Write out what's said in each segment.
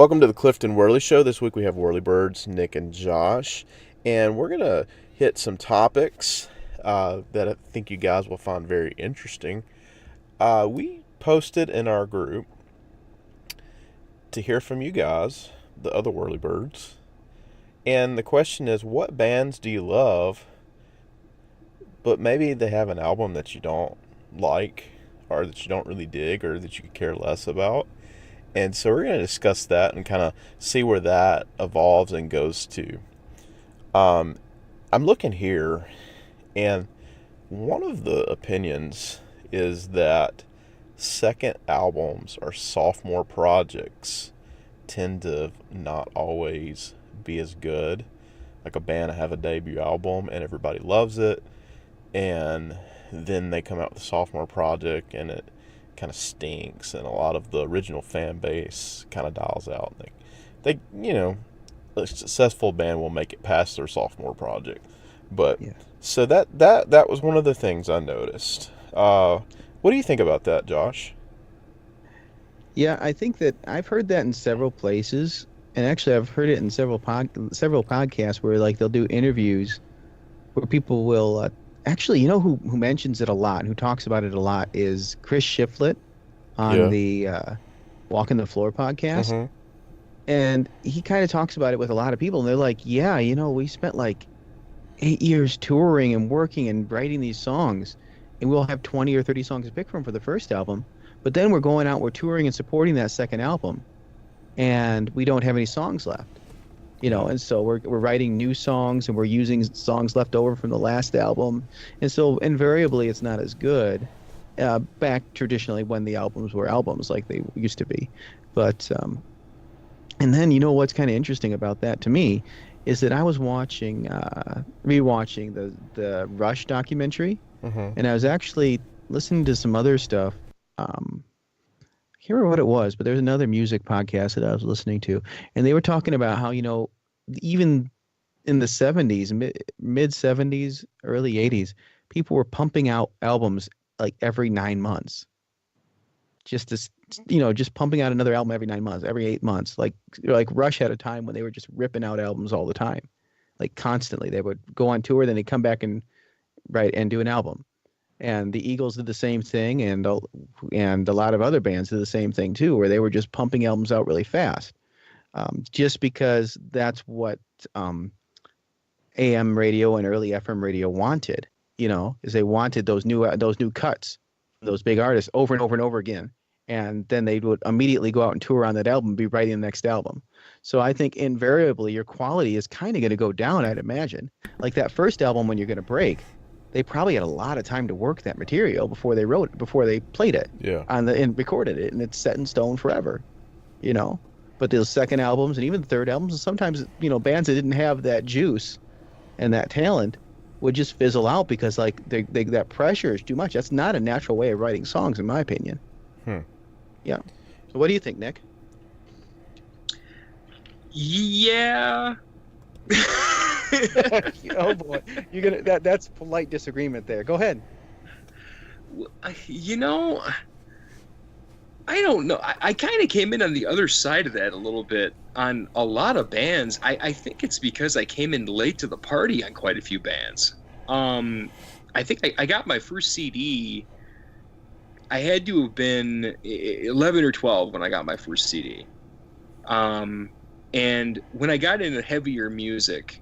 Welcome to the Clifton Whirly Show. This week we have Whirly Birds, Nick and Josh, and we're going to hit some topics that I think you guys will find very interesting. We posted in our group to hear from you guys, the other Whirly Birds, and the question is, what bands do you love, but maybe they have an album that you don't like, or that you don't really dig, or that you could care less about? And so we're going to discuss that and kind of see where that evolves and goes to. I'm looking here, and one of the opinions is that second albums or sophomore projects tend to not always be as good. Like a band have a debut album and everybody loves it, and then they come out with a sophomore project and it kind of stinks, and a lot of the original fan base kind of dials out. They a successful band will make it past their sophomore project. But Yeah. so that was one of the things I noticed. What do you think about that, Josh? Yeah, I think that I've heard that in several places, and actually I've heard it in several podcasts where like they'll do interviews where people will actually, who mentions it a lot, who talks about it a lot is Chris Shiflett on Yeah. the Walking the Floor podcast, Mm-hmm. and he kind of talks about it with a lot of people, and they're like, "Yeah, we spent like 8 years touring and working and writing these songs, and we'll have 20 or 30 songs to pick from for the first album, but then we're going out, we're touring and supporting that second album, and we don't have any songs left." And so we're writing new songs and we're using songs left over from the last album, and so invariably it's not as good back traditionally when the albums were albums like they used to be. But and then what's kind of interesting about that to me is that I was rewatching the Rush documentary, Mm-hmm. and I was actually listening to some other stuff. I can't remember what it was, but there's another music podcast that I was listening to, and they were talking about how, even in the 70s, mid 70s, early 80s, people were pumping out albums like every 9 months. Just pumping out another album every 9 months, every 8 months. Like Rush had a time when they were just ripping out albums all the time, like constantly. They would go on tour, then they'd come back and write and do an album. And the Eagles did the same thing, and a lot of other bands did the same thing too, where they were just pumping albums out really fast, just because that's what AM radio and early FM radio wanted. Is they wanted those new cuts, those big artists over and over and over again, and then they would immediately go out and tour on that album, and be writing the next album. So I think invariably your quality is kind of going to go down, I'd imagine. Like that first album, when you're going to break, they probably had a lot of time to work that material before they played it Yeah. and recorded it, and it's set in stone forever, you know. But those second albums and even the third albums, and sometimes bands that didn't have that juice and that talent would just fizzle out because like that pressure is too much. That's not a natural way of writing songs, in my opinion. Hmm. Yeah. So what do you think, Nick? Yeah. Oh boy, that's polite disagreement there. Go ahead. You know, I don't know. I kind of came in on the other side of that a little bit on a lot of bands. I think it's because I came in late to the party on quite a few bands. I think I got my first CD. I had to have been 11 or 12 when I got my first CD. And when I got into heavier music,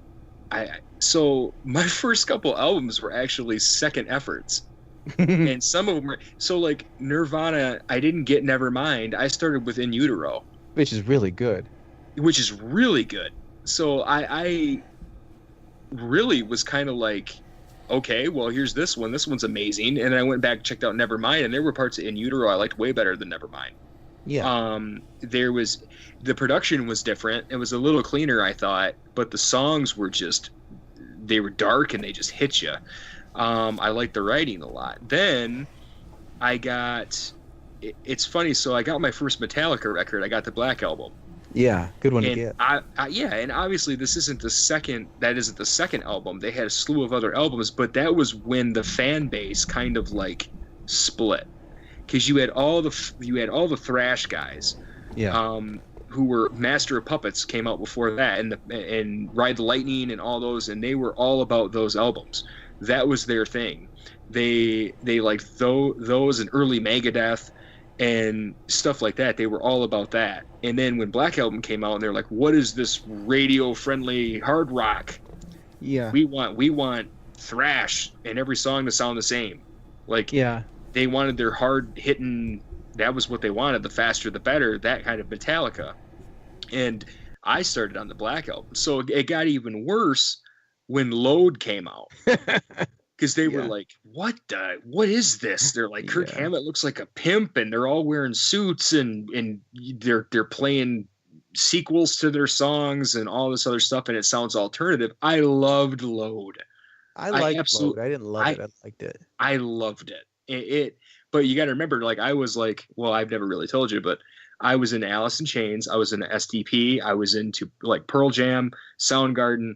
so my first couple albums were actually second efforts. And some of them were, so like Nirvana, I didn't get Nevermind. I started with In Utero, Which is really good. which is really good. So I really was kind of like, okay, well, here's this one. This one's amazing. And then I went back and checked out Nevermind, and there were parts of In Utero I liked way better than Nevermind. Yeah. The production was different. It was a little cleaner, I thought, but the songs were they were dark and they just hit you. I liked the writing a lot. Then it's funny. So I got my first Metallica record. I got the Black Album. Yeah. Good one to And get. and obviously that isn't the second album. They had a slew of other albums, but that was when the fan base kind of like split. Because you had all the thrash guys, Yeah. who were Master of Puppets came out before that, and Ride the Lightning and all those, and they were all about those albums. That was their thing. They liked those and early Megadeth and stuff like that. They were all about that. And then when Black Album came out, and they're like, "What is this radio-friendly hard rock? Yeah. We want thrash and every song to sound the same." Like, Yeah. they wanted their hard-hitting. That was what they wanted. The faster, the better. That kind of Metallica. And I started on the Black Album, so it got even worse when Load came out. Because they were like, what is this? They're like, Kirk Hammett looks like a pimp, and they're all wearing suits, and they're playing sequels to their songs and all this other stuff, and it sounds alternative. I loved Load. I liked Load. I didn't love it. I liked it. I loved it. But you got to remember, like, I was like, well, I've never really told you, but I was in Alice in Chains. I was in STP. I was into like Pearl Jam, Soundgarden.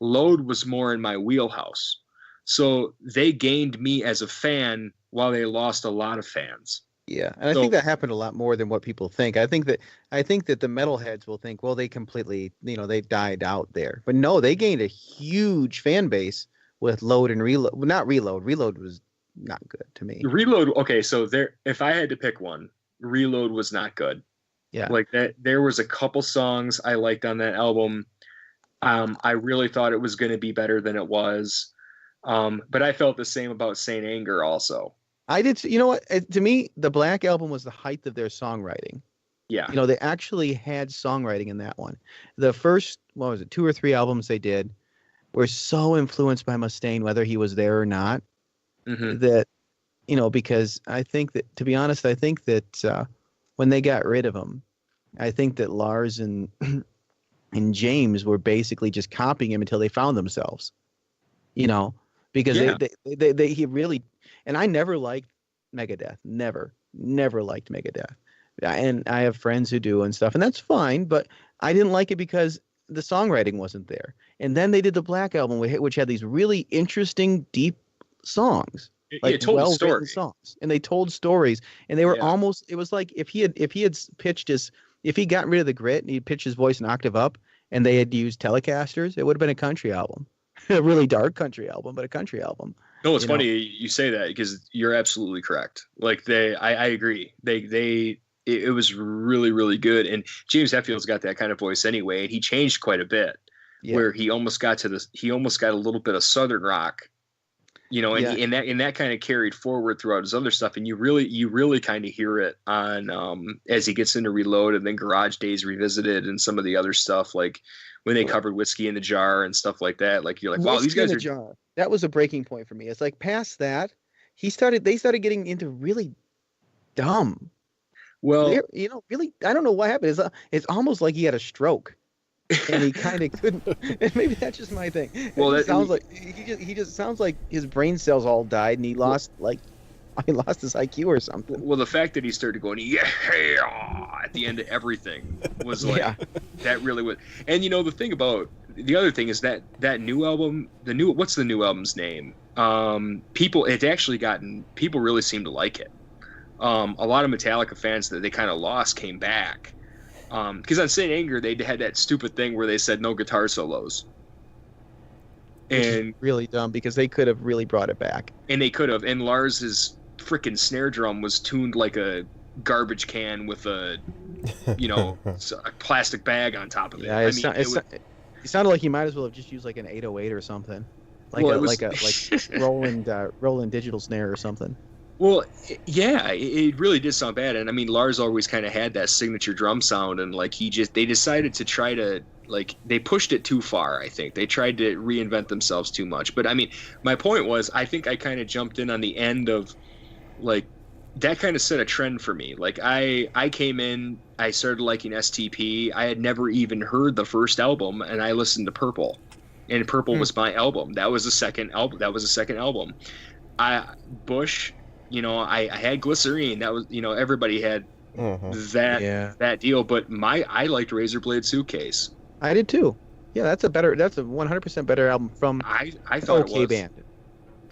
Load was more in my wheelhouse. So they gained me as a fan while they lost a lot of fans. Yeah, and I think that happened a lot more than what people think. I think that the metalheads will think, well, they completely, they died out there. But no, they gained a huge fan base with Load and Reload. Well, not Reload. Reload was not good to me. Reload, okay, so if I had to pick one, Reload was not good. Yeah. Like that, there was a couple songs I liked on that album. I really thought it was going to be better than it was. But I felt the same about Saint Anger also. I did. You know what? To me, the Black Album was the height of their songwriting. Yeah. They actually had songwriting in that one. The first, 2 or 3 albums they did were so influenced by Mustaine, whether he was there or not, that, because I think that, to be honest, I think that when they got rid of him, I think that Lars and James were basically just copying him until they found themselves, because he really, and I never liked Megadeth, never liked Megadeth. And I have friends who do and stuff, and that's fine, but I didn't like it because the songwriting wasn't there. And then they did the Black Album, which had these really interesting, deep songs, like well-written songs, and they told stories, and they were almost. It was like if he had if he got rid of the grit and he pitched his voice an octave up, and they had used Telecasters, it would have been a country album, a really dark country album, but a country album. No, it's funny you say that because you're absolutely correct. Like I agree. It was really, really good. And James Hetfield's got that kind of voice anyway, and he changed quite a bit. Yeah. Where he almost got a little bit of Southern rock, and that kind of carried forward throughout his other stuff. And you really kind of hear it on as he gets into Reload, and then Garage Days Revisited, and some of the other stuff, like when they covered Whiskey in the Jar and stuff like that. Like, you're like, wow, these guys are. Jar. That was a breaking point for me. It's like past that, they started getting into really dumb. Well, really, I don't know what happened. It's almost like he had a stroke, and he kind of couldn't. And maybe that's just my thing. Well, that sounds like he just sounds like his brain cells all died, and he lost his IQ or something. Well, the fact that he started going at the end of everything was like that really was. And the other thing is that new album, what's the new album's name? People really seem to like it. A lot of Metallica fans that they kind of lost came back. Because on Saint Anger, they had that stupid thing where they said no guitar solos. And really dumb, because they could have really brought it back. And they could have. And Lars's freaking snare drum was tuned like a garbage can with a plastic bag on top of it. Yeah, it sounded like he might as well have just used like an 808 or something, like Roland digital snare or something. Well, yeah, it really did sound bad. And I mean, Lars always kind of had that signature drum sound, and like they decided to try to, like, they pushed it too far. I think they tried to reinvent themselves too much. But I mean, my point was, I think I kind of jumped in on the end of, like, that kind of set a trend for me. Like, I came in, I started liking STP. I had never even heard the first album, and I listened to Purple, and Purple was my album. That was the second album. Bush. I had Glycerine. That was, everybody had that deal. But I liked Razorblade Suitcase. I did too. Yeah, that's a 100% better album from I thought okay band.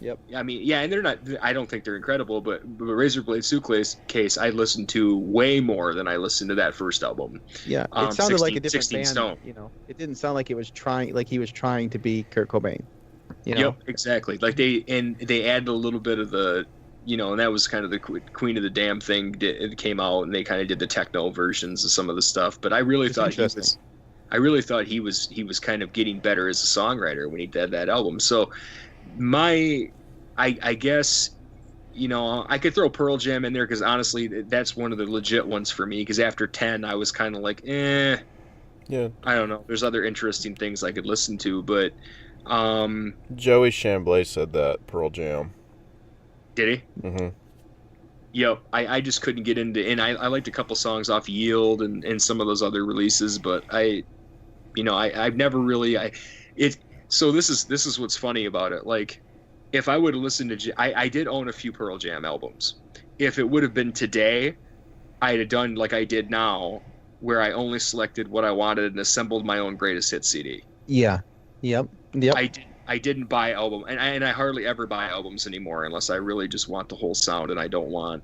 Yep. I mean, yeah, and they're not. I don't think they're incredible, but Razor Blade Suitcase case I listened to way more than I listened to that first album. Yeah, it sounded like a different 16 band. Stone. It didn't sound like it was trying, like he was trying to be Kurt Cobain. You know. Yep, exactly. Like they added a little bit of the, and that was kind of the Queen of the Damn thing. It came out, and they kind of did the techno versions of some of the stuff. But It's interesting. I really thought he was kind of getting better as a songwriter when he did that album. So my, I guess, I could throw Pearl Jam in there because honestly, that's one of the legit ones for me. Because after 10, I was kind of like, Yeah. I don't know. There's other interesting things I could listen to, but Joey Chamblee said that Pearl Jam. did he? Mm-hmm. Yep, I just couldn't get into, and I liked a couple songs off Yield and some of those other releases, but I've never really so this is what's funny about it. Like, if I would have listened to, I did own a few Pearl Jam albums. If it would have been today, I'd have done like I did now, where I only selected what I wanted and assembled my own greatest hit CD. Yeah. Yep. Yep. I didn't buy album, and I hardly ever buy albums anymore unless I really just want the whole sound and I don't want,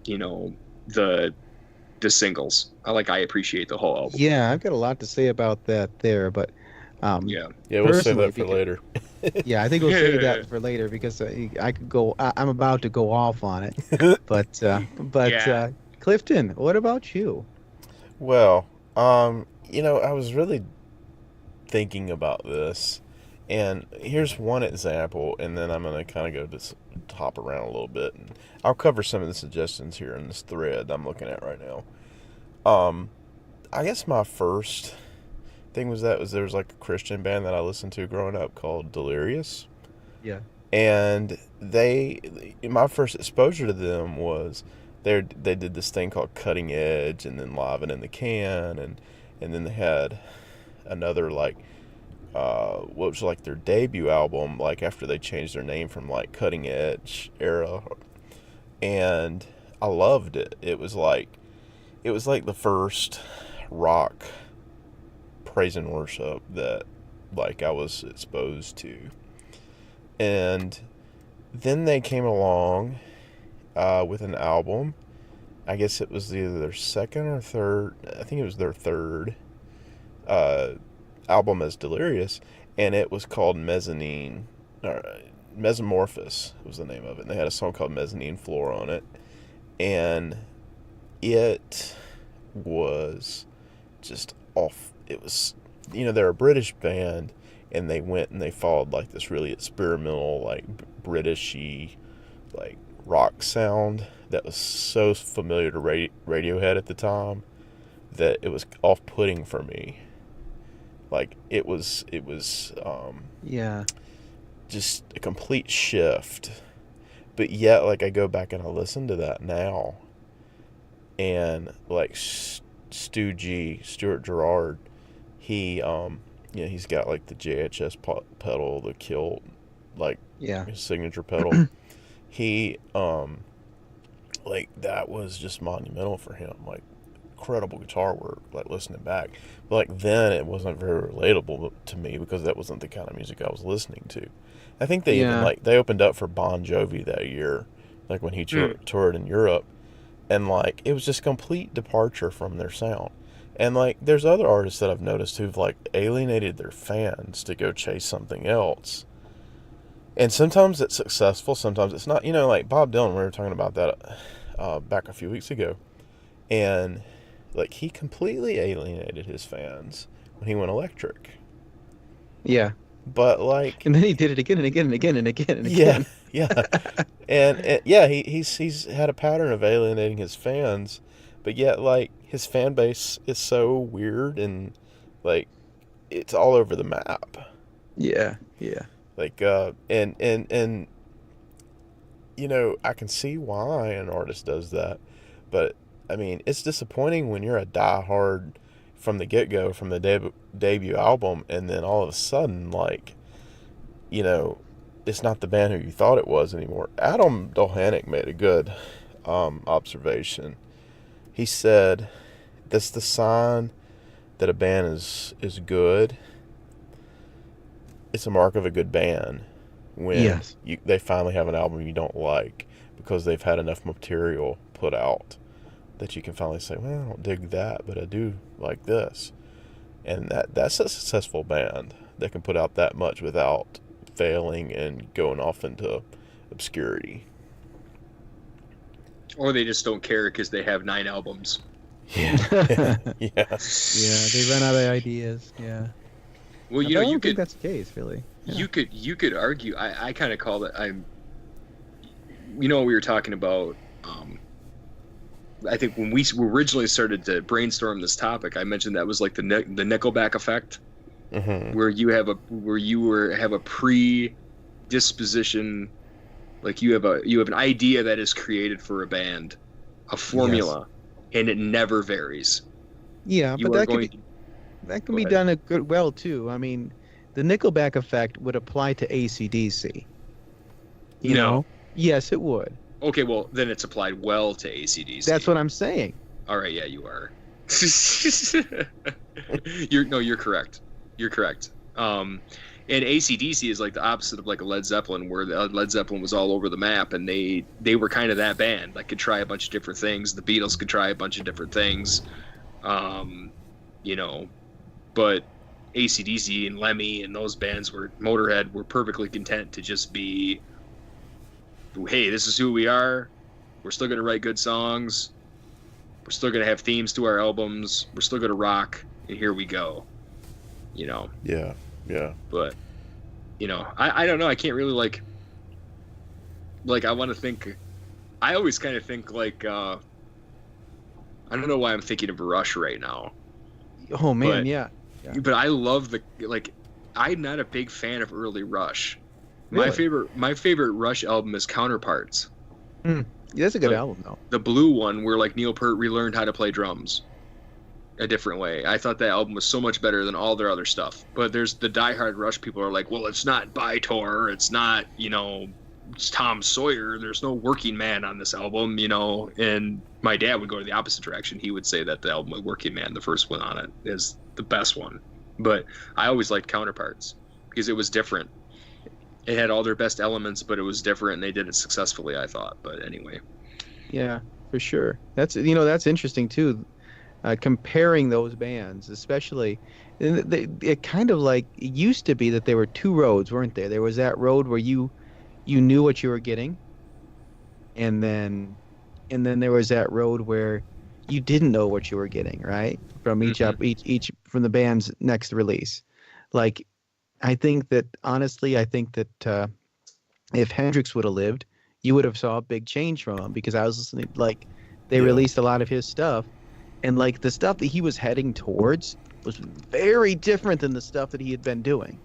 the singles. I appreciate the whole album. Yeah, I've got a lot to say about that there, but Yeah. Yeah, we'll save personally, that for later. yeah, I think we'll save that for later because I could go. I'm about to go off on it, but Yeah. Clifton, what about you? Well, I was really thinking about this, and here's one example, and then I'm going to kind of go to hop around a little bit, and I'll cover some of the suggestions here in this thread I'm looking at right now. I guess my first thing was there was like a Christian band that I listened to growing up called Delirious, Yeah. and my first exposure to them was they did this thing called Cutting Edge, and then Live and in the Can, and then they had another like what was like their debut album, like after they changed their name from like Cutting Edge era, and I loved it. It was like the first rock praise and worship that like I was exposed to. And then they came along with an album. I guess it was either their second or third. I think it was their third album as Delirious, and it was called Mezzanine. Mesomorphos was the name of it. And they had a song called Mezzanine Floor on it, and it was just off. It was, they're a British band, and they went and they followed like this really experimental, like Britishy, like rock sound that was so familiar to Radiohead at the time that it was off-putting for me. Like it was Yeah. just a complete shift. But yet, like I go back and I listen to that now, and like Stu G, Stuart Gerard, he he's got like the JHS pedal, the Kilt, like Yeah. his signature pedal. He like that was just monumental for him. Like incredible guitar work, like listening back. But like then it wasn't very relatable to me because that wasn't the kind of music I was listening to. I think they even Yeah. like they opened up for Bon Jovi that year, like when he toured in Europe, and like it was just a complete departure from their sound. And like there's other artists that I've noticed who've like alienated their fans to go chase something else. And sometimes it's successful, sometimes it's not. Like Bob Dylan, we were talking about that back a few weeks ago, and like he completely alienated his fans when he went electric. Yeah. But like, And then he did it again and again and again and again and yeah, again. yeah, and yeah, he's had a pattern of alienating his fans, but yet like his fan base is so weird and like it's all over the map. Yeah. Yeah. Like and I can see why an artist does that, but I mean it's disappointing when you're a diehard from the get-go, from the debut album, and then all of a sudden like it's not the band who you thought it was anymore. Adam Dolhanic made a good observation. He said that's the sign that a band is good. It's a mark of a good band. when Yes. they finally have an album you don't like because they've had enough material put out that you can finally say, well, I don't dig that, but I do like this. And that's a successful band that can put out that much without failing and going off into obscurity. Or they just don't care because they have 9 albums. Yeah. Yeah. Yeah, they run out of ideas. Yeah. Well, I you know, don't you think could that's the case, really. Yeah. you could argue. I kind of call it. You know, we were talking about. I think when we originally started to brainstorm this topic, I mentioned that was like the Nickelback effect, Mm-hmm. where you have a predisposition, like you have an idea that is created for a band, a formula, and it never varies. Yeah, You but are that could going be to that can go be ahead. done a good well too. I mean, the Nickelback effect would apply to AC/DC. You No. know? Yes, it would. Okay, well then it's applied well to AC/DC. That's what I'm saying. All right, yeah, you are. You're correct. You're correct. And AC/DC is like the opposite of like a Led Zeppelin, where Led Zeppelin was all over the map, and they were kind of that band that could try a bunch of different things. The Beatles could try a bunch of different things, you know, but AC/DC and Lemmy and those bands Motorhead were perfectly content to just be, hey, this is who we are. We're still gonna write good songs. We're still gonna have themes to our albums. We're still gonna rock, and here we go. You know, Yeah. Yeah. but you know, I don't know. I can't really like I want to think. I always kind of think like I don't know why I'm thinking of Rush right now, Oh man, But- yeah. Yeah. but I love the like. I'm not a big fan of early Rush. My Really? favorite Rush album is Counterparts, Yeah, that's a good But- album though. the blue one where like Neil Peart relearned how to play drums a different way. I thought that album was so much better than all their other stuff. But there's the diehard Rush people are like, well, it's not Bytor, it's not, you know, it's Tom Sawyer. There's no working man on this album, you know. And my dad would go to the opposite direction. He would say that the album with Working Man, the first one on it, is the best one. But I always liked Counterparts because it was different. It had all their best elements, but it was different, and they did it successfully, I thought. But anyway. Yeah, for sure. That's that's interesting too. Comparing those bands, especially, and it kind of like it used to be that there were two roads, weren't there? There was that road where you knew what you were getting, and then there was that road where you didn't know what you were getting, right? From each from the band's next release. Like, I think that if Hendrix would have lived, you would have saw a big change from him, because I was listening, like, they Yeah. released a lot of his stuff, and like the stuff that he was heading towards was very different than the stuff that he had been doing.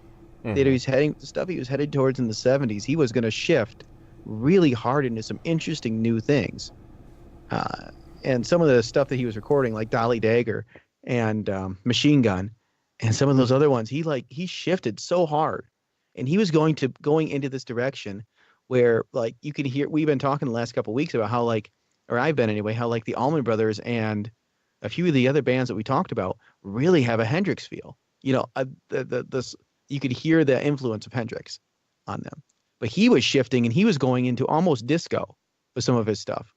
That he was heading the stuff he was headed towards in the 70s. He was going to shift really hard into some interesting new things. And some of the stuff that he was recording, like Dolly Dagger and Machine Gun, and some of those other ones, he shifted so hard, and he was going into this direction where, like, you could hear. We've been talking the last couple of weeks about how, like, or I've been anyway, how like the Allman Brothers and a few of the other bands that we talked about really have a Hendrix feel. You know, you could hear the influence of Hendrix on them, but he was shifting and he was going into almost disco with some of his stuff.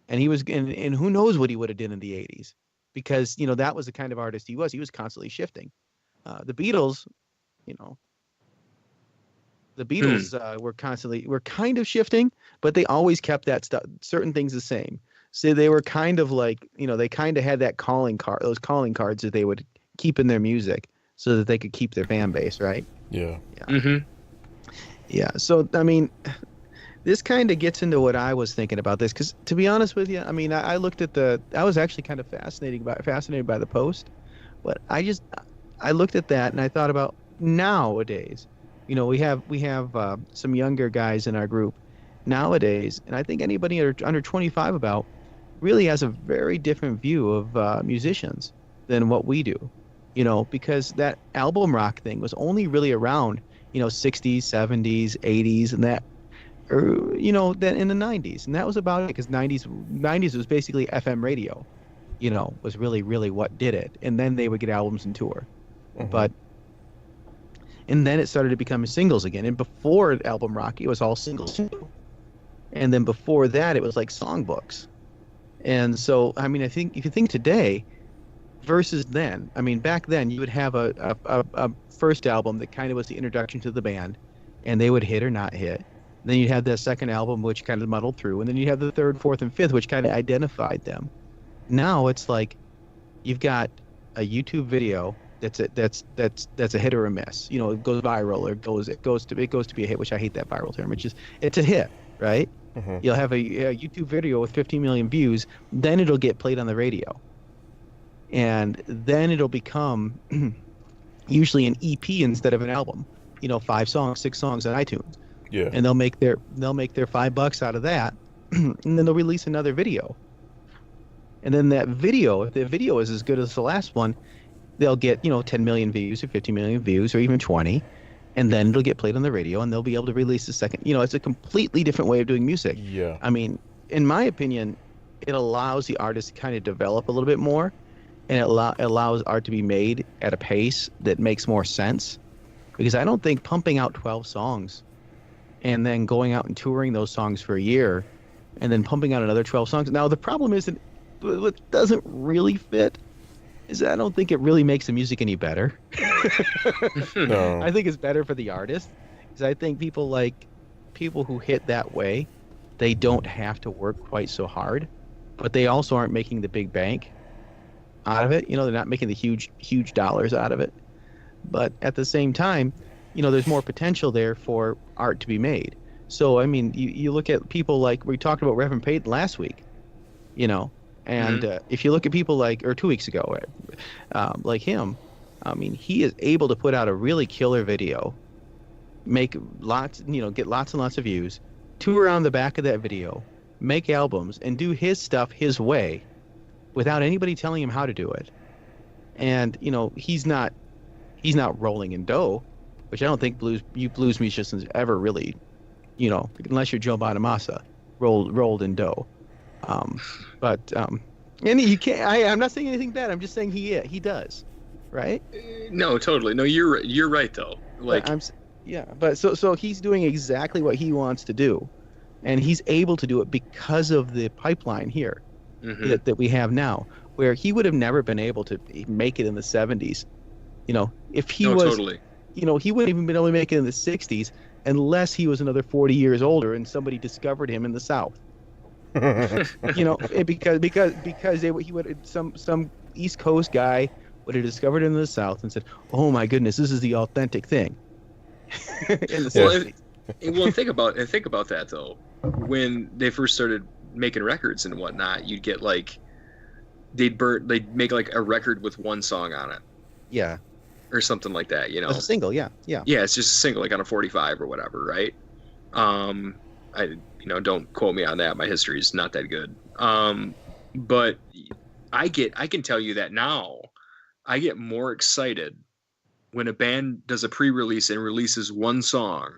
And he was, and who knows what he would have done in the 80s, because, you know, that was the kind of artist he was. He was constantly shifting. The Beatles, you know, were kind of shifting, but they always kept that stuff, certain things the same. So they were kind of like, you know, they kind of had that those calling cards that they would keep in their music so that they could keep their fan base, right? Yeah. Mm-hmm. Yeah. So, I mean, this kind of gets into what I was thinking about this, because to be honest with you, I mean, I looked at I was actually kind of fascinated by the post, but I looked at that and I thought about nowadays, you know, we have some younger guys in our group nowadays, and I think anybody under 25 about really has a very different view of musicians than what we do, you know, because that album rock thing was only really around, you know, 60s, 70s, 80s, and that, or, you know, then in the 90s, and that was about it, because 90s was basically FM radio, you know, was really what did it, and then they would get albums and tour. Mhm. But And then it started to become singles again. And before album rock, it was all singles too. And then before that, it was like songbooks. And so, I mean, I think if you think today versus then, I mean, back then you would have a first album that kind of was the introduction to the band, and they would hit or not hit. Then you'd have that second album, which kind of muddled through, and then you have the third, fourth, and fifth, which kind of identified them. Now it's like you've got a YouTube video that's a hit or a miss. You know, it goes viral or it goes to be a hit, which I hate that viral term. It's a hit, right? Mm-hmm. You'll have a YouTube video with 15 million views, then it'll get played on the radio. And then it'll become usually an EP instead of an album. You know, 5 songs, 6 songs on iTunes. Yeah. And they'll make their $5 out of that, and then they'll release another video. And then that video, if the video is as good as the last one, they'll get, 10 million views or 50 million views or even 20, and then it'll get played on the radio, and they'll be able to release the second. It's a completely different way of doing music. Yeah. I mean, in my opinion, it allows the artist to kind of develop a little bit more, and it allows art to be made at a pace that makes more sense. Because I don't think pumping out 12 songs and then going out and touring those songs for a year and then pumping out another 12 songs. Now, the problem is that what doesn't really fit is that I don't think it really makes the music any better. No. I think it's better for the artist, because I think people who hit that way, they don't have to work quite so hard, but they also aren't making the big bank out of it. They're not making the huge dollars out of it. But at the same time, there's more potential there for art to be made. So, I mean, you look at people like we talked about Reverend Payton last week, and if you look at people or 2 weeks ago, like him, I mean, he is able to put out a really killer video, make lots, get lots and lots of views, tour around the back of that video, make albums, and do his stuff his way without anybody telling him how to do it. And, he's not rolling in dough, which I don't think blues musicians ever really, unless you're Joe Bonamassa, rolled in dough. And you can't. I'm not saying anything bad. I'm just saying he does, right? No, totally. No, you're right though. Like but so he's doing exactly what he wants to do, and he's able to do it because of the pipeline here that we have now, where he would have never been able to make it in the 70s. If he was, totally. He wouldn't even been able to make it in the 60s unless he was another 40 years older and somebody discovered him in the South. Because he would some East Coast guy would have discovered him in the South and said, "Oh my goodness, this is the authentic thing." In the 60s. Well, think about that though. When they first started making records and whatnot, you'd get they'd make like a record with one song on it. Yeah. Or something like that, It's a single, yeah. Yeah, it's just a single, like on a 45 or whatever, right? Don't quote me on that. My history is not that good. But I can tell you that now I get more excited when a band does a pre-release and releases one song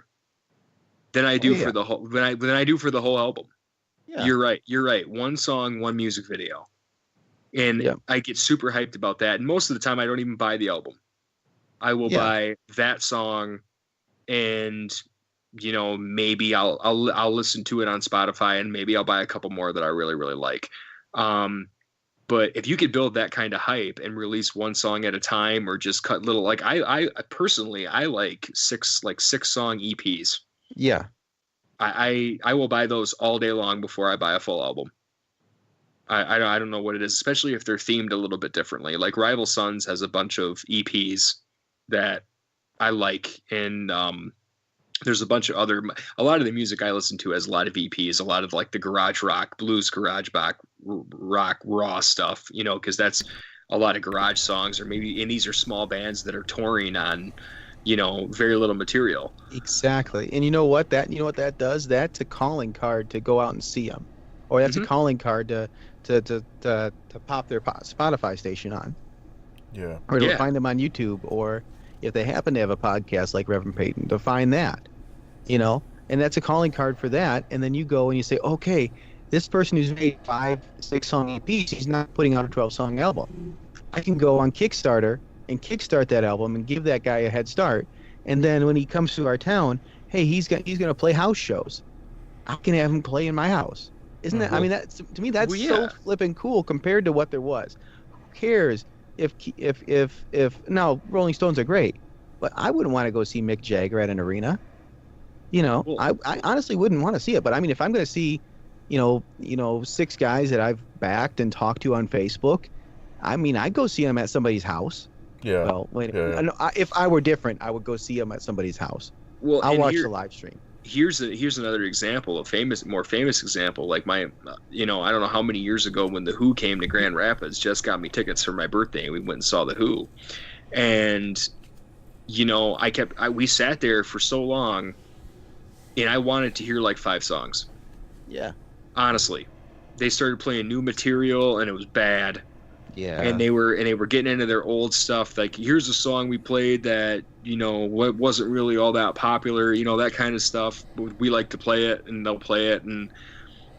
than I do for the whole than I do for the whole album. Yeah. You're right. One song, one music video. And I get super hyped about that. And most of the time I don't even buy the album. I will buy that song, and maybe I'll listen to it on Spotify, and maybe I'll buy a couple more that I really, really like. But if you could build that kind of hype and release one song at a time, or just cut little, like I personally like six song EPs. Yeah. I will buy those all day long before I buy a full album. I don't know what it is, especially if they're themed a little bit differently. Like Rival Sons has a bunch of EPs that I like, and there's a lot of the music I listen to has a lot of EPs, a lot of like the garage rock, blues, garage rock, raw stuff, because that's a lot of garage songs, and these are small bands that are touring on, very little material. Exactly. And you know what that does? That's a calling card to go out and see them, or that's a calling card to pop their Spotify station on. Yeah. Or to find them on YouTube, or if they happen to have a podcast like Reverend Payton, to find that, and that's a calling card for that. And then you go and you say, okay, this person who's made 5-6 song EPs, he's not putting out a 12-song album. I can go on Kickstarter and kickstart that album and give that guy a head start, And then when he comes to our town, hey, he's gonna play house shows. I can have him play in my house. Isn't that? I Mm-hmm. mean, that's to me that's Well, so yeah. flipping cool compared to what there was. Who cares if now Rolling Stones are great, but I wouldn't want to go see Mick Jagger at an arena. Well, I honestly wouldn't want to see it. But I mean, if I'm going to see, six guys that I've backed and talked to on Facebook, I mean, I'd go see them at somebody's house. Yeah. Well, wait, Yeah. no, if I were different, I would go see them at somebody's house. well, I'll and watch the live stream. here's another example, more famous example. Like I don't know how many years ago when the Who came to Grand Rapids, Jess got me tickets for my birthday, and we went and saw the Who, and we sat there for so long, and I wanted to hear like 5 songs. Yeah. Honestly, they started playing new material, and it was bad. Yeah. And they were getting into their old stuff. Like, here's a song we played that what wasn't really all that popular. That kind of stuff. We like to play it, and they'll play it. And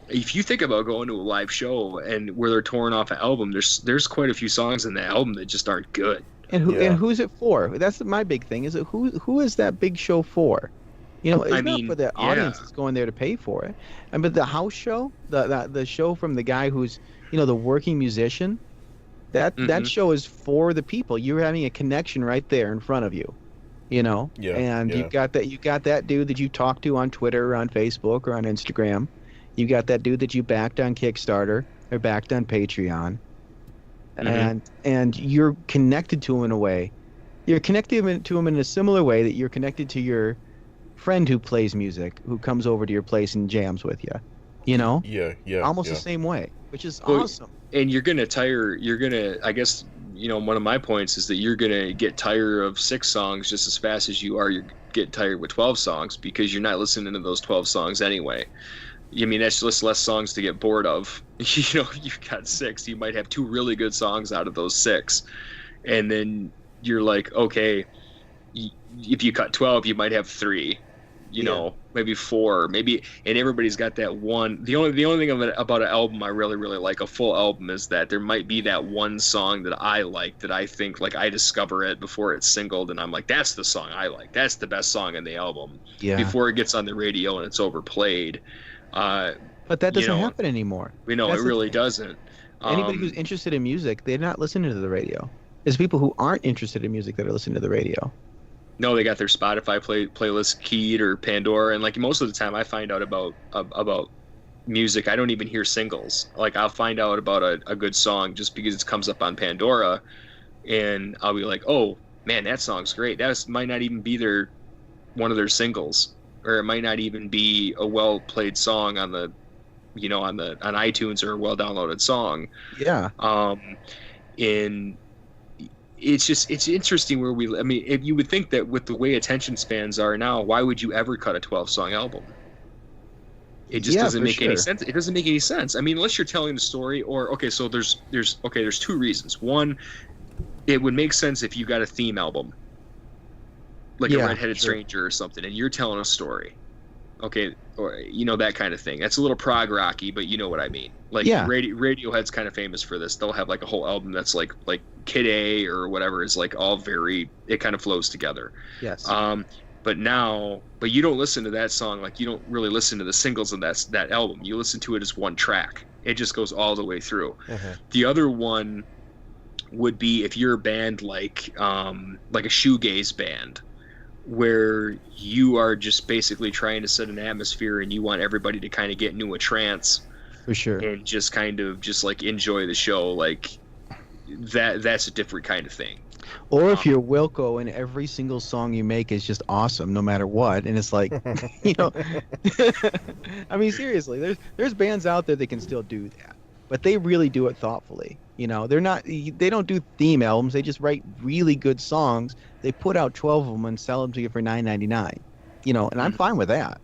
if you think about going to a live show and where they're touring off an album, there's quite a few songs in that album that just aren't good. Yeah. Who's it for? That's my big thing. Is it who is that big show for? It's not for the audience that's going there to pay for it. And but the house show, the show from the guy who's the working musician, that show is for the people. You're having a connection right there in front of you, Yeah. and Yeah. you've got that dude that you talk to on Twitter or on Facebook or on Instagram. You got that dude that you backed on Kickstarter or backed on Patreon, and you're connected to him in a way. You're connected to him in a similar way that you're connected to your friend who plays music, who comes over to your place and jams with you. Yeah. Yeah. Almost Yeah. the same way, which is Well, awesome. And I guess, one of my points is that you're going to get tired of 6 songs just as fast as you're getting tired with 12 songs, because you're not listening to those 12 songs anyway. I mean, that's just less songs to get bored of. You've got 6. You might have 2 really good songs out of those 6. And then you're like, okay, if you cut 12, you might have 3. Maybe 4, maybe, and everybody's got that one. The only thing about an album I really really like, a full album, is that there might be that one song that I like, that I think, like, I discover it before it's singled, and I'm like, that's the song I like. That's the best song in the album. Yeah. Before it gets on the radio and it's overplayed. But that doesn't happen anymore. It That's the really thing. doesn't. Anybody who's interested in music, they're not listening to the radio. There's people who aren't interested in music that are listening to the radio. No, they got their Spotify playlist keyed, or Pandora, and like most of the time, I find out about music. I don't even hear singles. Like, I'll find out about a good song just because it comes up on Pandora, and I'll be like, oh man, that song's great. Might not even be one of their singles, or it might not even be a well played song on the on iTunes, or a well downloaded song. Yeah. In It's interesting I mean, if you would think that with the way attention spans are now, why would you ever cut a 12-song album? It just doesn't make any sense. It doesn't make any sense. I mean, unless you're telling the story, or so there's 2 reasons. One, it would make sense if you got a theme album, like a Red-Headed Stranger or something, and you're telling a story. Okay, or that kind of thing. That's a little prog rocky, but you know what I mean. Like, Radiohead's kind of famous for this. They'll have like a whole album that's like Kid A or whatever is like all it kind of flows together. Yes. But you don't listen to that song, like, you don't really listen to the singles of that album. You listen to it as one track. It just goes all the way through. The other one would be if you're a band like a shoegaze band, where you are just basically trying to set an atmosphere and you want everybody to kind of get into a trance, for sure, and just kind of just like enjoy the show. Like, that's a different kind of thing. Or if you're Wilco and every single song you make is just awesome no matter what, and it's like, I mean, seriously, there's bands out there that can still do that, but they really do it thoughtfully. They don't do theme albums. They just write really good songs. They put out 12 of them and sell them to you for $9.99. And I'm fine with that.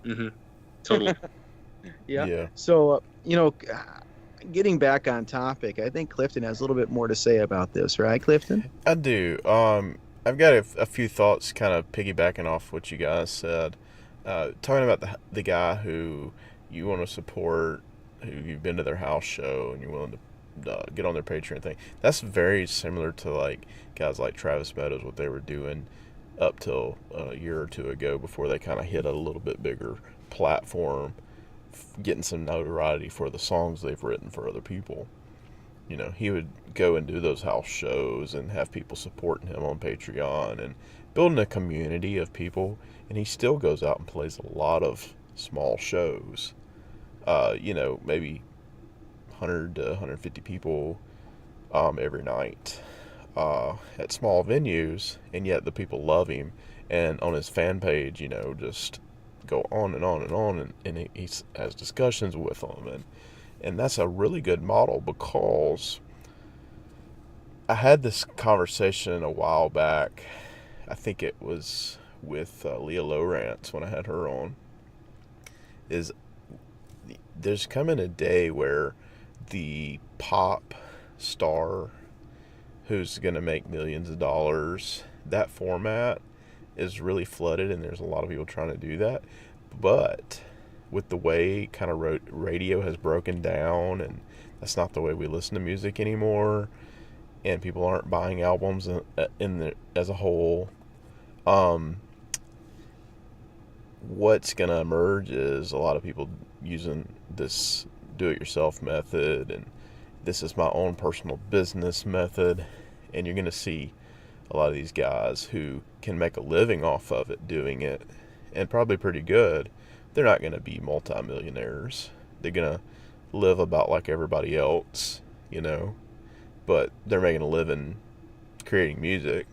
Mm-hmm. Totally. Yeah. So, getting back on topic, I think Clifton has a little bit more to say about this, right, Clifton? I do. I've got a few thoughts, kind of piggybacking off what you guys said. Talking about the guy who you want to support, who you've been to their house show and you're willing to get on their Patreon thing. That's very similar to like guys like Travis Meadows, what they were doing up till a year or two ago before they kind of hit a little bit bigger platform, getting some notoriety for the songs they've written for other people. You know, he would go and do those house shows and have people supporting him on Patreon and building a community of people. And he still goes out and plays a lot of small shows. You know, maybe 100 to 150 people every night at small venues, and yet the people love him. And on his fan page, you know, just go on and on and on, and he has discussions with them, and that's a really good model, because I had this conversation a while back. I think it was with Leah Lowrance when I had her on. Is there's coming a day where the pop star who's going to make millions of dollars, that format is really flooded, and there's a lot of people trying to do that. But with the way kind of radio has broken down, and that's not the way we listen to music anymore, and people aren't buying albums as a whole, what's going to emerge is a lot of people using this do-it-yourself method, and this is my own personal business method, and you're going to see a lot of these guys who can make a living off of it doing it, and probably pretty good. They're not going to be multimillionaires. They're going to live about like everybody else, you know, but they're making a living creating music,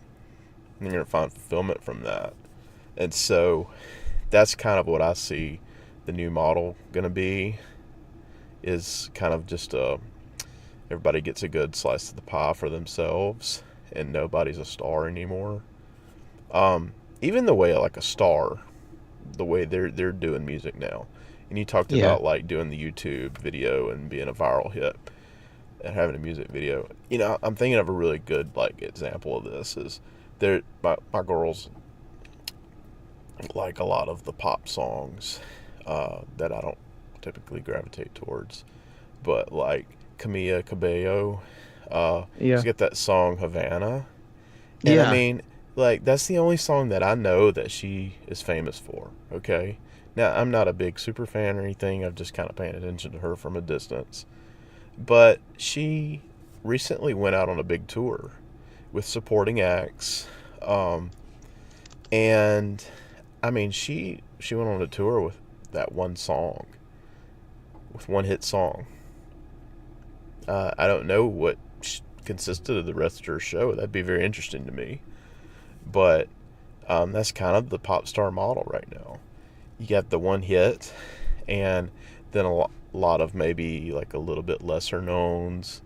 and they're going to find fulfillment from that. And so that's kind of what I see the new model going to be, is kind of just everybody gets a good slice of the pie for themselves, and nobody's a star anymore. Even the way like a star, the way they're doing music now, and you talked Yeah. about like doing the YouTube video and being a viral hit and having a music video. You know, I'm thinking of a really good like example of this is my girls like a lot of the pop songs that I don't typically gravitate towards, but like Camila Cabello, Yeah. she's got that song Havana, and I Yeah. mean, like that's the only song that I know that she is famous for. Okay, now I'm not a big super fan or anything. I've just kind of paying attention to her from a distance, but she recently went out on a big tour with supporting acts, and I mean she went on a tour with that one song, with one hit song. I don't know what consisted of the rest of her show. That'd be very interesting to me. But that's kind of the pop star model right now. You got the one hit, and then a lot of maybe like a little bit lesser knowns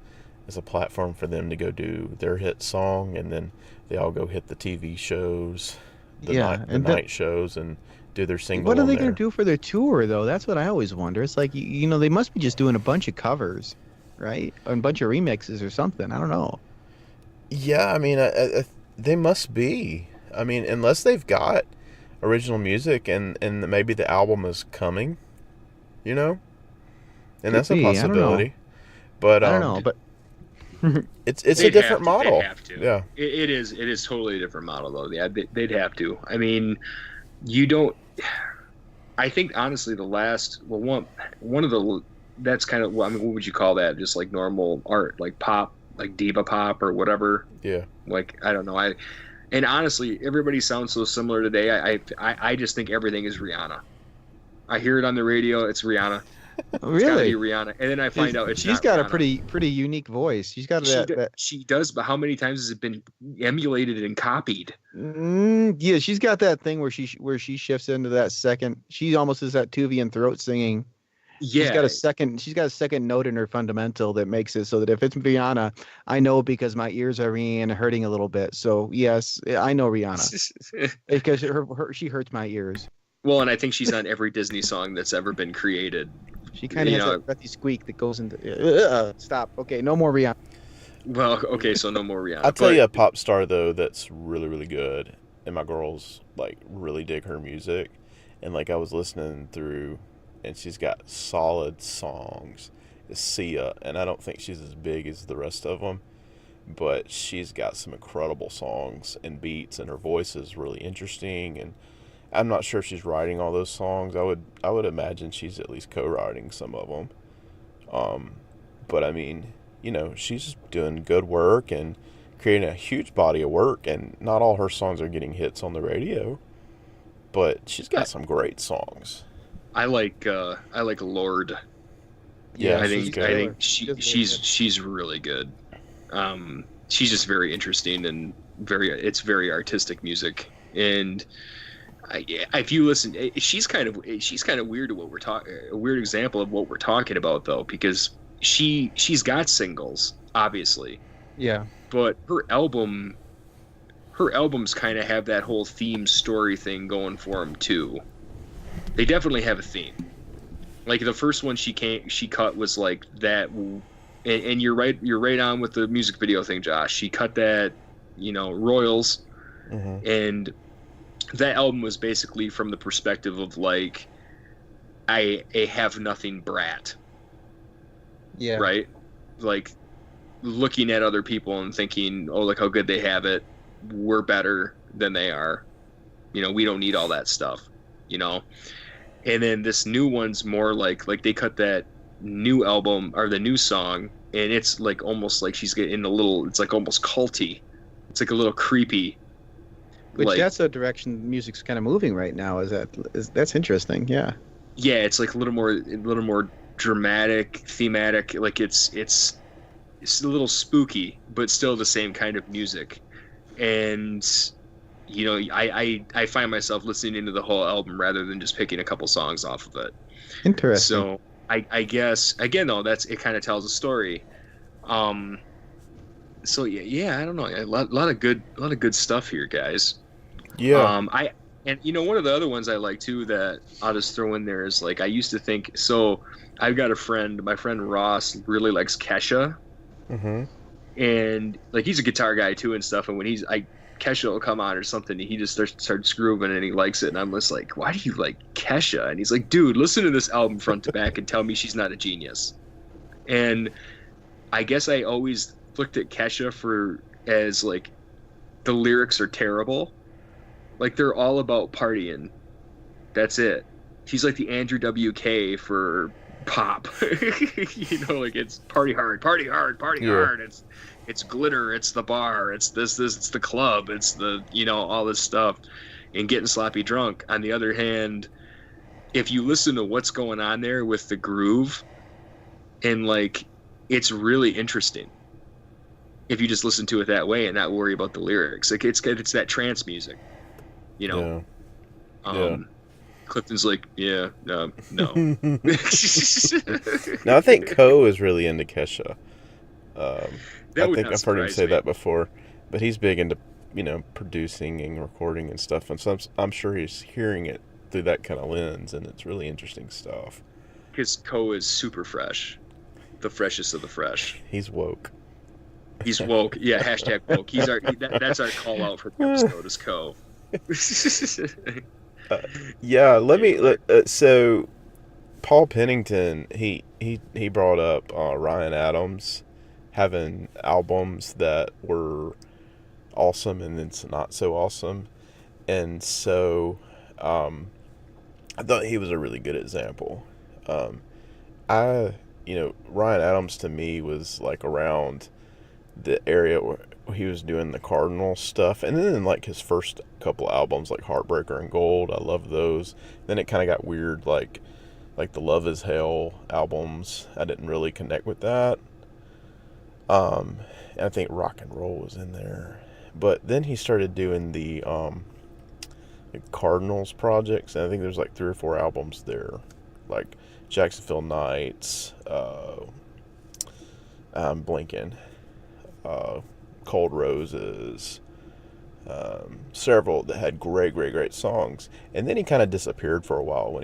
as a platform for them to go do their hit song, and then they all go hit the TV shows, Yeah. the night shows, and do their single What are on they going to there. do for their tour, though? That's what I always wonder. It's like, you know, they must be just doing a bunch of covers, right? Or a bunch of remixes or something. I don't know. Yeah, I mean, they must be. I mean, unless they've got original music, and maybe the album is coming, you know, and Could that's a be. I don't know. possibility. But I don't know. But it's a different They'd model. have to. Yeah, It is totally a different model though. Yeah, they'd have to. I mean, you don't. I think honestly, the last one of the that's kind of, I mean, what would you call that? Just like normal art, like pop, like diva pop or whatever. yeah. Like I don't know. And honestly, everybody sounds so similar today. I just think everything is Rihanna. I hear it on the radio. It's Rihanna. It's gotta be really, Rihanna. And then I find out it's she's not got a Rihanna. pretty unique voice. She's got She that. she does, but how many times has it been emulated and copied? Yeah, she's got that thing where she shifts into that second. She almost is that Tuvian throat singing. She's got Yeah, a second. She's got a second note in her fundamental that makes it so that if it's Rihanna, I know because my ears are ringing and hurting a little bit. So yes, I know Rihanna because she hurts my ears. well, and I think she's on every Disney song that's ever been created. She kind of You has know, that breathy squeak that goes into. Stop. Okay, no more Rihanna. well, okay, so no more Rihanna. I'll tell But you a pop star though that's really really good, and my girls like really dig her music, and like I was listening through, and she's got solid songs. Is Sia, and I don't think she's as big as the rest of them, but she's got some incredible songs and beats, and her voice is really interesting. And I'm not sure if she's writing all those songs. I would imagine she's at least co-writing some of them. Um, but I mean, she's doing good work and creating a huge body of work, and not all her songs are getting hits on the radio, but she's I, got some great songs. I like Lord. Yeah, Yeah, I she's think she's I good. think killer. She does really good. she's really good. She's just very interesting and it's very artistic music. And if you listen, she's kind of weird to what we're talking. A weird example of what we're talking about though, because she's got singles obviously, Yeah. but her albums kind of have that whole theme story thing going for them too. They definitely have a theme. Like the first one she cut was like that, and you're right on with the music video thing, Josh. She cut that, Royals, Hmm. and that album was basically from the perspective of like a have nothing brat, Yeah. right? Like looking at other people and thinking, oh, look how good they have it. We're better than they are. We don't need all that stuff, you know. And then this new one's more like they cut that new album or the new song, and it's like almost like she's getting a little. It's like almost culty. It's like a little creepy. Which Like that's the direction music's kind of moving right now. That's interesting. Yeah. yeah, it's like a little more dramatic, thematic. Like it's a little spooky, but still the same kind of music. And I find myself listening into the whole album rather than just picking a couple songs off of it. Interesting. So I guess again though it kind of tells a story. So yeah, I don't know. A lot of good stuff here, guys. Yeah. One of the other ones I like too that I'll just throw in there is like I used to think so. I've got my friend Ross really likes Kesha, Hmm. and like he's a guitar guy too and stuff. And when Kesha will come on or something, he just starts grooving and he likes it. And I'm just like, why do you like Kesha? And he's like, dude, listen to this album front to back and tell me she's not a genius. And I guess I always looked at Kesha as like the lyrics are terrible. Like they're all about partying. That's it. She's like the Andrew WK for pop. Like it's party hard, party hard, party Yeah. hard. It's glitter, it's the bar, it's this, it's the club, it's the all this stuff, and getting sloppy drunk. On the other hand, if you listen to what's going on there with the groove, and like it's really interesting. If you just listen to it that way and not worry about the lyrics, like it's that trance music, Yeah. Clifton's like, yeah, no. Now I think Ko is really into Kesha. That I would think not I've heard him surprise say me. that before, but he's big into producing and recording and stuff, and so I'm sure he's hearing it through that kind of lens, and it's really interesting stuff. Because Ko is super fresh, the freshest of the fresh. He's woke. He's woke. Yeah, hashtag woke. That's our call out for the episode is Ko. Yeah, so Paul Pennington, he brought up Ryan Adams having albums that were awesome and then not so awesome, and so I thought he was a really good example. Um, Ryan Adams to me was like around the area where he was doing the Cardinal stuff, and then like his first couple albums like Heartbreaker and Gold, I love those. Then it kind of got weird, like the Love Is Hell albums. I didn't really connect with that. And I think Rock and Roll was in there, but then he started doing the Cardinals projects, and I think there's like 3 or 4 albums there, like Jacksonville Nights, I'm blinking, Cold Roses, several that had great songs. And then he kind of disappeared for a while when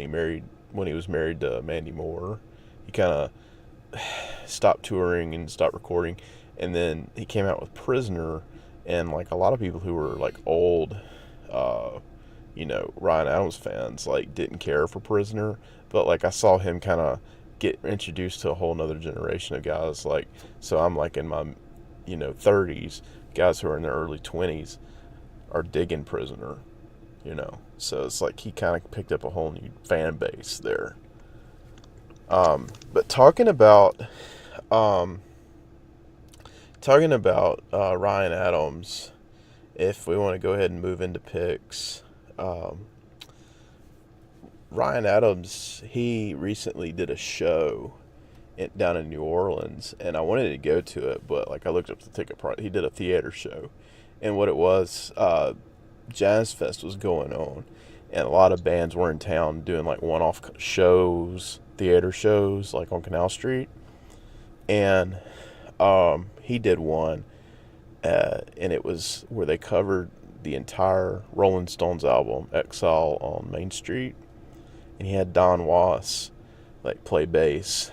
he was married to Mandy Moore. He kind of stopped touring and stopped recording, and then he came out with Prisoner, and like a lot of people who were like old Ryan Adams fans like didn't care for Prisoner, but like I saw him kind of get introduced to a whole nother generation of guys. Like, so I'm like in my 30s, guys who are in their early 20s are digging Prisoner. So it's like he kind of picked up a whole new fan base there. But um, talking about Ryan Adams, if we want to go ahead and move into picks, Ryan Adams, he recently did a show down in New Orleans, and I wanted to go to it, but like I looked up the ticket price. He did a theater show, and what it was, Jazz Fest was going on, and a lot of bands were in town doing like one-off shows, theater shows, like on Canal Street, and he did one, and it was where they covered the entire Rolling Stones album, Exile on Main Street, and he had Don Was like play bass,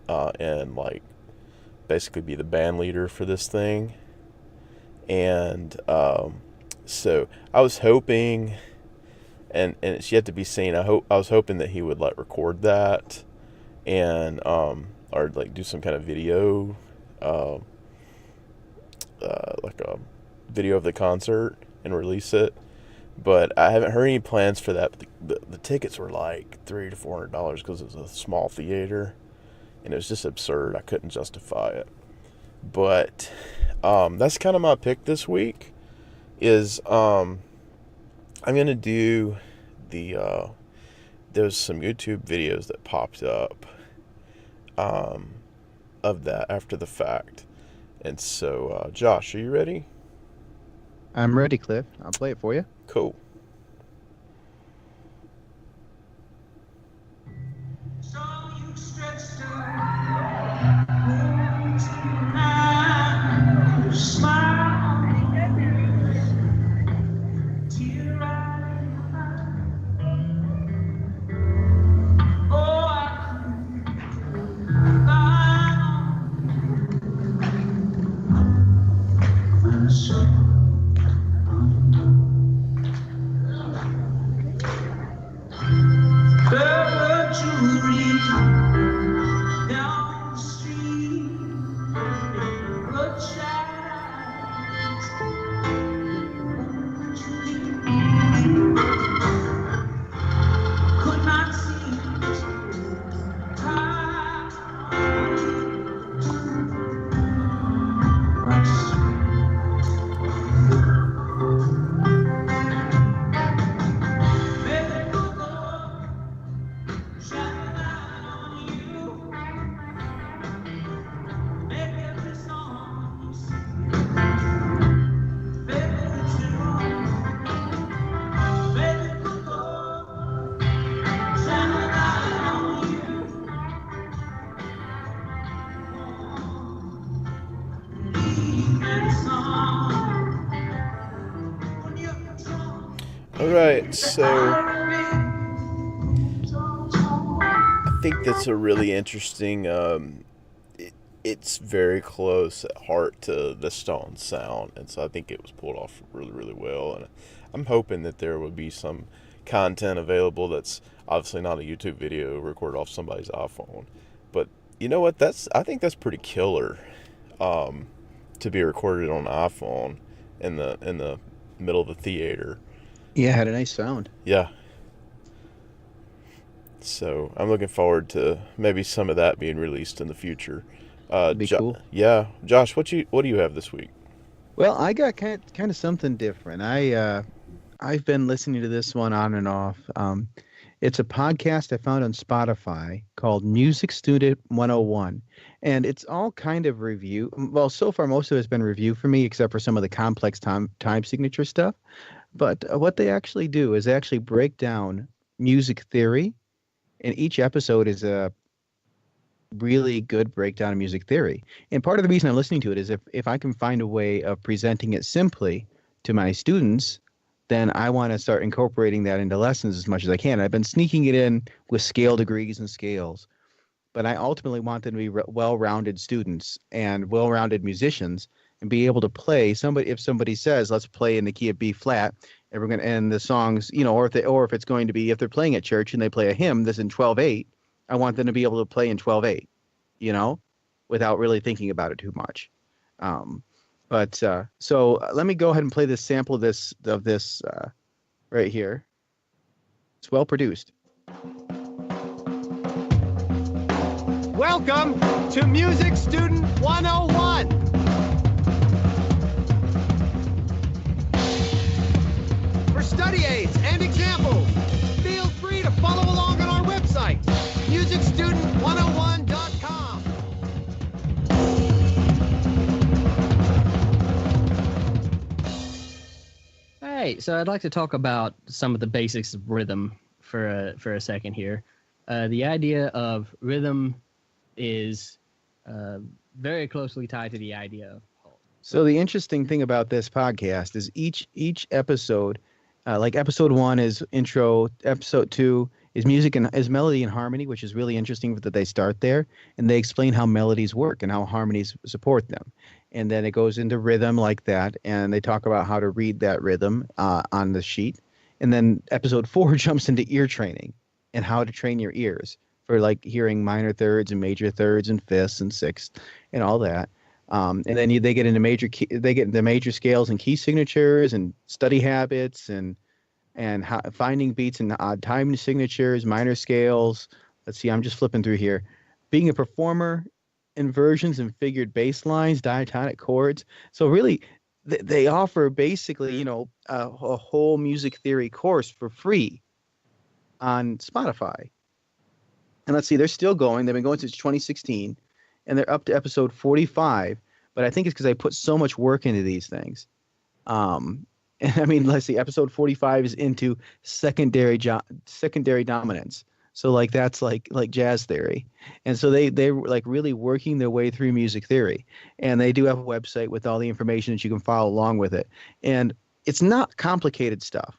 and like basically be the band leader for this thing. And so I was hoping, and it's yet to be seen. I was hoping that he would like record that, and or like do some kind of video, like a video of the concert and release it. But I haven't heard any plans for that. But the tickets were like $300 to $400 because it was a small theater, and it was just absurd. I couldn't justify it. But that's kind of my pick this week. Is I'm gonna do the there's some YouTube videos that popped up of that after the fact, and so Josh, are you ready? I'm ready, Cliff. I'll play it for you. Cool. So you stretched out, tonight, you smile, tear eye. Oh, I couldn't find jewelry down the street, a child's dream. Could not see how All right, so I think that's a really interesting. It's very close at heart to the Stones sound, and so I think it was pulled off really, really well. And I'm hoping that there would be some content available that's obviously not a YouTube video recorded off somebody's iPhone. But you know what? I think that's pretty killer, to be recorded on an iPhone in the middle of the theater. Yeah, it had a nice sound. Yeah. So I'm looking forward to maybe some of that being released in the future. It'd be cool. Yeah, Josh, what do you have this week? Well, I got kind of something different. I've been listening to this one on and off. It's a podcast I found on Spotify called Music Student 101, and it's all kind of review. Well, so far most of it's been review for me, except for some of the complex time signature stuff. But what they actually do is they actually break down music theory, and each episode is a really good breakdown of music theory. And part of the reason I'm listening to it is if I can find a way of presenting it simply to my students, then I want to start incorporating that into lessons as much as I can. I've been sneaking it in with scale degrees and scales, but I ultimately want them to be well-rounded students and well-rounded musicians and be able to play. If somebody says, let's play in the key of B flat, and we're going to end the songs, or if it's going to be, if they're playing at church and they play a hymn that's in 12/8, I want them to be able to play in 12/8, without really thinking about it too much. So let me go ahead and play this sample of this right here. It's well produced. Welcome to Music Student 101. For study aids and examples, feel free to follow along on our website, musicstudent101.com. Hey, so I'd like to talk about some of the basics of rhythm for a second here. The idea of rhythm is very closely tied to the idea of pulse. So the interesting thing about this podcast is each episode, like episode 1 is intro, episode 2 is music and is melody and harmony, which is really interesting that they start there and they explain how melodies work and how harmonies support them. And then it goes into rhythm like that, and they talk about how to read that rhythm on the sheet. And then episode 4 jumps into ear training and how to train your ears for like hearing minor thirds and major thirds and fifths and sixths and all that. And then they get into major scales and key signatures and study habits and finding beats and odd time signatures, minor scales. Let's see, I'm just flipping through here. Being a performer, inversions and figured bass lines, diatonic chords. So really, they offer basically, a whole music theory course for free on Spotify. And let's see, they're still going. They've been going since 2016, and they're up to episode 45. But I think it's because I put so much work into these things. And I mean, let's see, episode 45 is into secondary dominance. So like that's like jazz theory. And so they're like really working their way through music theory. And they do have a website with all the information that you can follow along with it. And it's not complicated stuff,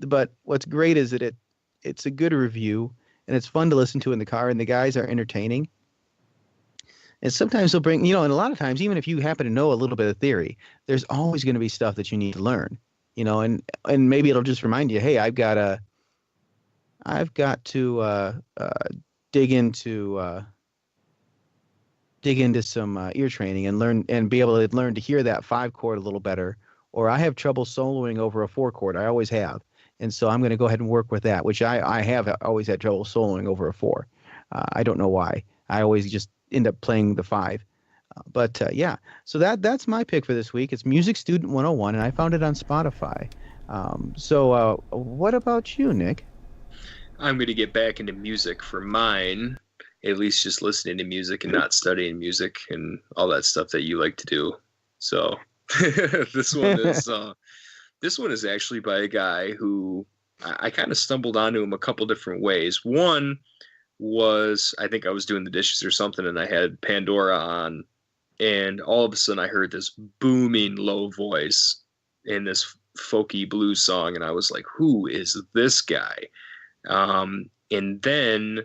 but what's great is that it's a good review and it's fun to listen to in the car, and the guys are entertaining. And sometimes they'll bring, and a lot of times, even if you happen to know a little bit of theory, there's always going to be stuff that you need to learn, and maybe it'll just remind you, hey, I've got to dig into some ear training and learn and be able to learn to hear that 5 chord a little better, or I have trouble soloing over a 4 chord. I always have. And so I'm going to go ahead and work with that, which I have always had trouble soloing over a 4. I don't know why. I always just end up playing the 5. Yeah, so that's my pick for this week. It's Music Student 101, and I found it on Spotify. So what about you, Nick? I'm going to get back into music for mine, at least just listening to music and not studying music and all that stuff that you like to do. So this one is actually by a guy who I kind of stumbled onto him a couple different ways. One was, I think I was doing the dishes or something, and I had Pandora on, and all of a sudden I heard this booming low voice in this folky blues song, and I was like, who is this guy? And then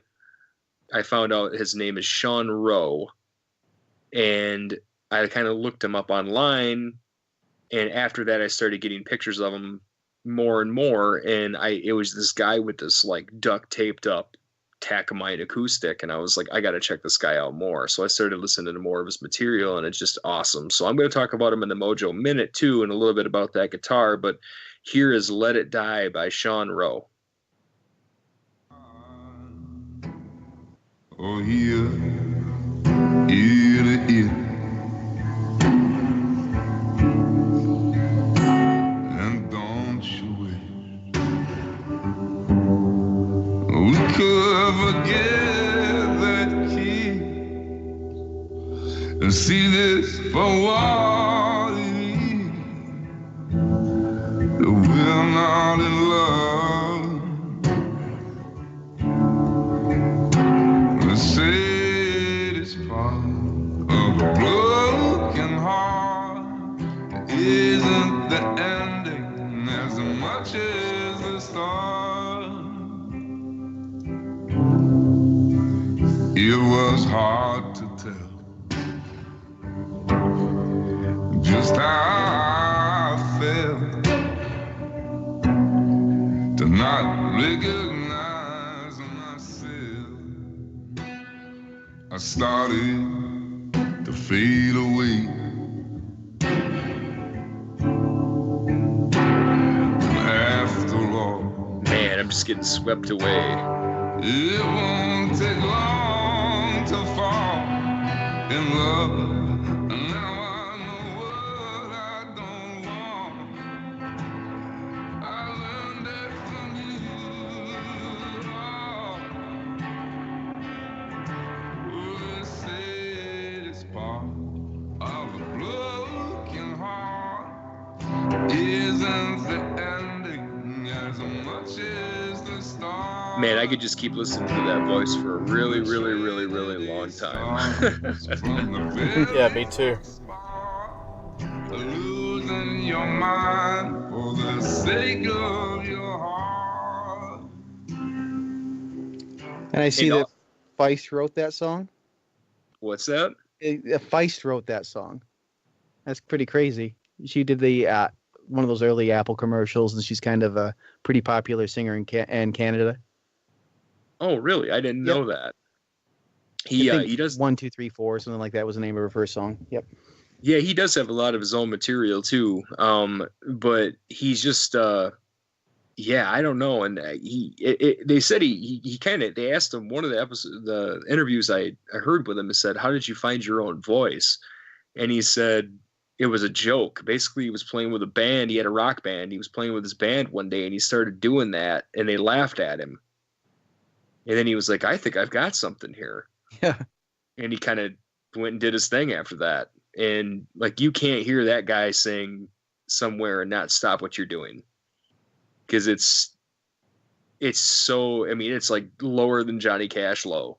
I found out his name is Sean Rowe, and I kind of looked him up online, and after that I started getting pictures of him more and more, and it was this guy with this like duct taped up Takamine acoustic, and I was like, I got to check this guy out more. So I started listening to more of his material, and it's just awesome. So I'm going to talk about him in the Mojo Minute too, and a little bit about that guitar, but here is Let It Die by Sean Rowe. Oh, here, ear to ear, and don't you wish we could forget that key and see this for what it is, that we're not in love. Saddest part of a broken heart isn't the ending as much as the start. It was hard to tell just how I felt, to not recognize myself. I started to fade away just getting swept away. It won't take long to fall in love. Now I know what I don't want. I learned it from you. Oh, they say it's part of a broken heart. Isn't the ending as much as the start? Man, I could just keep listening to that voice for a really, really, really, really long time. Yeah, me too. Losing your mind for the sake of your heart. And I see And that Feist wrote that song. What's that? Feist wrote that song. That's pretty crazy. She did the one of those early Apple commercials, and she's kind of a pretty popular singer in Canada. Oh, really? I didn't know that. I think He does 1, 2, 3, 4, something like that was the name of her first song. Yep. Yeah, he does have a lot of his own material too. But he's just yeah, I don't know. And they said he kind of, they asked him, one of the interviews I heard with him, said, "How did you find your own voice?" And he said it was a joke. Basically, he was playing with a band. He had a rock band. He was playing with his band one day, and he started doing that, and they laughed at him. And then he was like, "I think I've got something here." Yeah. And he kind of went and did his thing after that. And like, you can't hear that guy sing Somewhere and not stop what you're doing, because it's so, I mean, it's like lower than Johnny Cash low.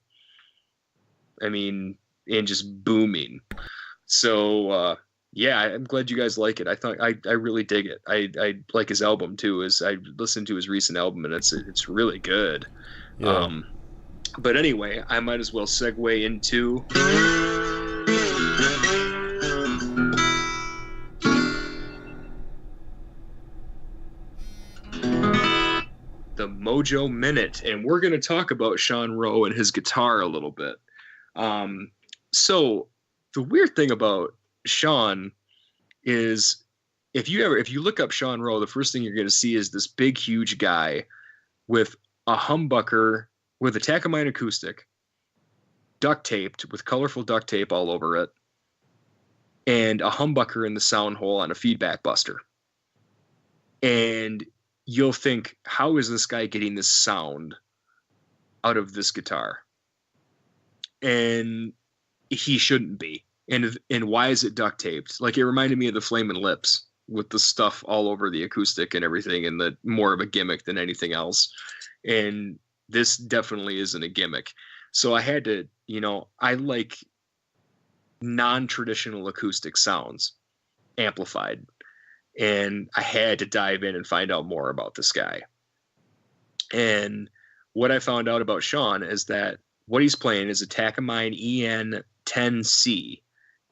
I mean, and just booming. So yeah, I'm glad you guys like it. I thought I really dig it. I like his album too. I listened to his recent album, and it's really good. Yeah. But anyway, I might as well segue into the Mojo Minute, and we're going to talk about Sean Rowe and his guitar a little bit. So the weird thing about Sean is, if you look up Sean Rowe, the first thing you're going to see is this big, huge guy with a humbucker with a Takamine acoustic, duct taped with colorful duct tape all over it, and a humbucker in the sound hole on a feedback buster. And you'll think, how is this guy getting this sound out of this guitar? And he shouldn't be. And why is it duct taped? Like, it reminded me of the Flamin' Lips with the stuff all over the acoustic and everything, and the more of a gimmick than anything else. And this definitely isn't a gimmick. So I had to, I like non-traditional acoustic sounds amplified. And I had to dive in and find out more about this guy. And what I found out about Sean is that what he's playing is a Takamine EN10C,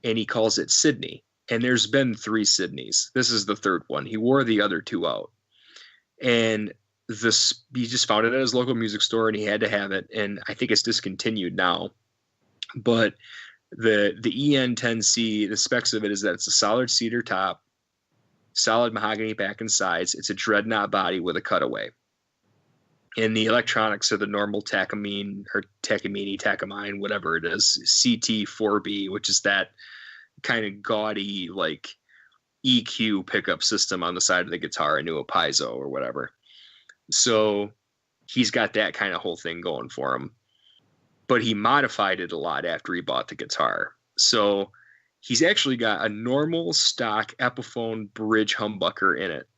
and he calls it Sydney. And there's been 3 Sydneys. This is the 3rd one. He wore the other 2 out. And he just found it at his local music store, and he had to have it. And I think it's discontinued now. But the EN10C, the specs of it is that it's a solid cedar top, solid mahogany back and sides. It's a dreadnought body with a cutaway. And the electronics are the normal Takamine or Takamine, whatever it is, CT4B, which is that kind of gaudy, like, EQ pickup system on the side of the guitar, into a piezo or whatever. So he's got that kind of whole thing going for him. But he modified it a lot after he bought the guitar. So he's actually got a normal stock Epiphone bridge humbucker in it.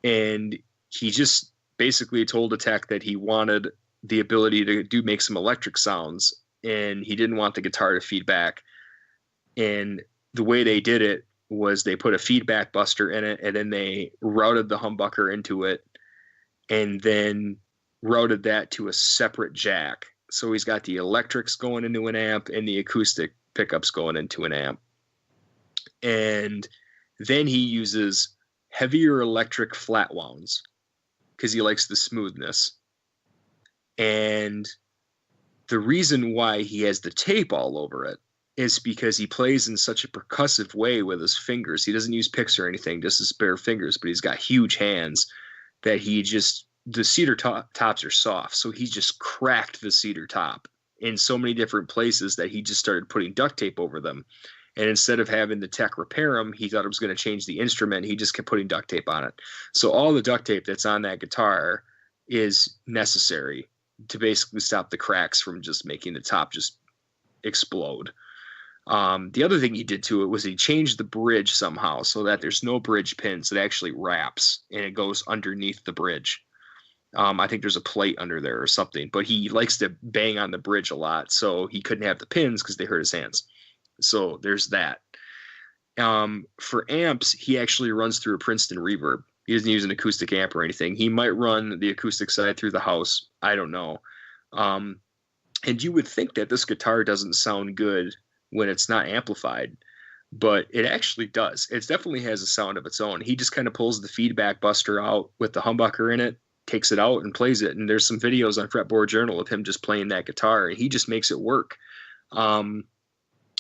And he just basically told the tech that he wanted the ability to make some electric sounds, and he didn't want the guitar to feed back. And the way they did it was they put a feedback buster in it, and then they routed the humbucker into it, and then routed that to a separate jack. So he's got the electrics going into an amp and the acoustic pickups going into an amp. And then he uses heavier electric flat wounds because he likes the smoothness. And the reason why he has the tape all over it is because he plays in such a percussive way with his fingers. He doesn't use picks or anything, just his bare fingers, but he's got huge hands that he just the cedar tops are soft, so he just cracked the cedar top in so many different places that he just started putting duct tape over them. And instead of having the tech repair them, he thought it was going to change the instrument. He just kept putting duct tape on it. So all the duct tape that's on that guitar is necessary to basically stop the cracks from just making the top just explode. The other thing he did to it was he changed the bridge somehow so that there's no bridge pins. It actually wraps and it goes underneath the bridge. I think there's a plate under there or something, but he likes to bang on the bridge a lot, so he couldn't have the pins because they hurt his hands. So there's that. For amps, he actually runs through a Princeton reverb. He doesn't use an acoustic amp or anything. He might run the acoustic side through the house. I don't know. And you would think that this guitar doesn't sound good when it's not amplified, but it actually does. It definitely has a sound of its own. He just kind of pulls the feedback buster out with the humbucker in it, takes it out and plays it. And there's some videos on Fretboard Journal of him just playing that guitar, and he just makes it work.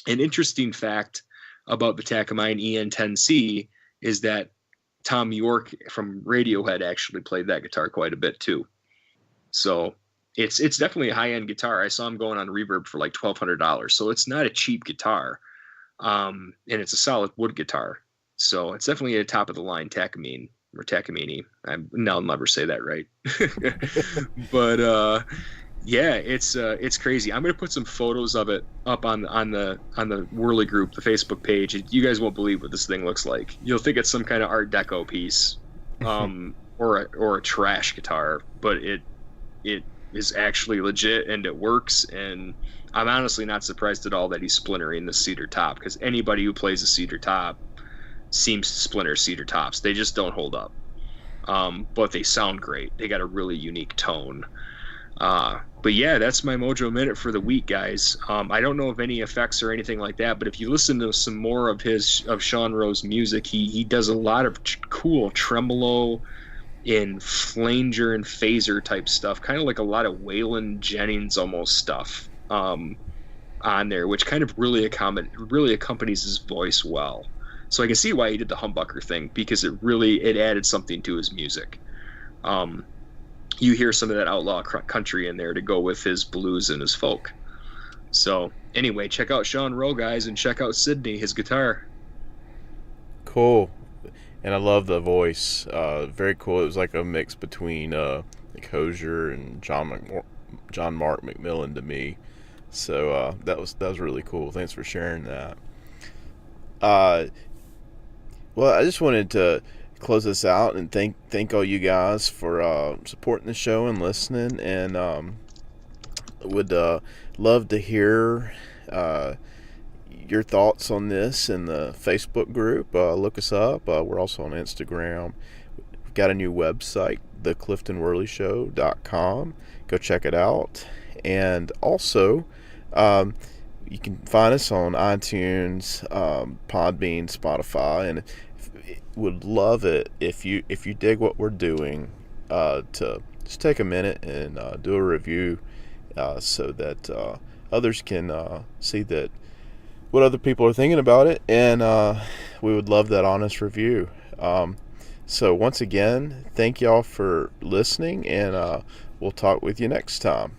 An interesting fact about the Takamine EN10C is that Tom York from Radiohead actually played that guitar quite a bit too. So it's definitely a high-end guitar. I saw him going on Reverb for like $1,200. So it's not a cheap guitar. And it's a solid wood guitar. So it's definitely a top of the line Takamine or Takamine. I'll never say that right. But yeah, it's crazy. I'm gonna put some photos of it up on the Whirly group, the Facebook page. You guys won't believe what this thing looks like. You'll think it's some kind of Art Deco piece, or a trash guitar, but it is actually legit and it works. And I'm honestly not surprised at all that he's splintering the cedar top, because anybody who plays a cedar top seems to splinter cedar tops. They just don't hold up, but they sound great. They got a really unique tone. But yeah, that's my Mojo Minute for the week, guys. I don't know of any effects or anything like that, but if you listen to some more of Sean Rowe's music, he does a lot of cool tremolo and flanger and phaser type stuff, kind of like a lot of Waylon Jennings almost stuff on there, which kind of really accompanies his voice well. So I can see why he did the humbucker thing, because it added something to his music. You hear some of that outlaw country in there to go with his blues and his folk. So anyway, check out Sean Rowe, guys, and check out Sydney, his guitar. Cool. And I love the voice. Very cool. It was like a mix between like Hosier and John Mark McMillan to me. So that was really cool. Thanks for sharing that. Well, I just wanted to close this out and thank all you guys for supporting the show and listening, and would love to hear your thoughts on this in the Facebook group. Look us up. We're also on Instagram. We've got a new website, thecliftonworleyshow.com. Go check it out. And also you can find us on iTunes, Podbean, Spotify, and would love it if you dig what we're doing, to just take a minute and do a review, so that others can see that what other people are thinking about it, and we would love that honest review. So once again, thank y'all for listening, and we'll talk with you next time.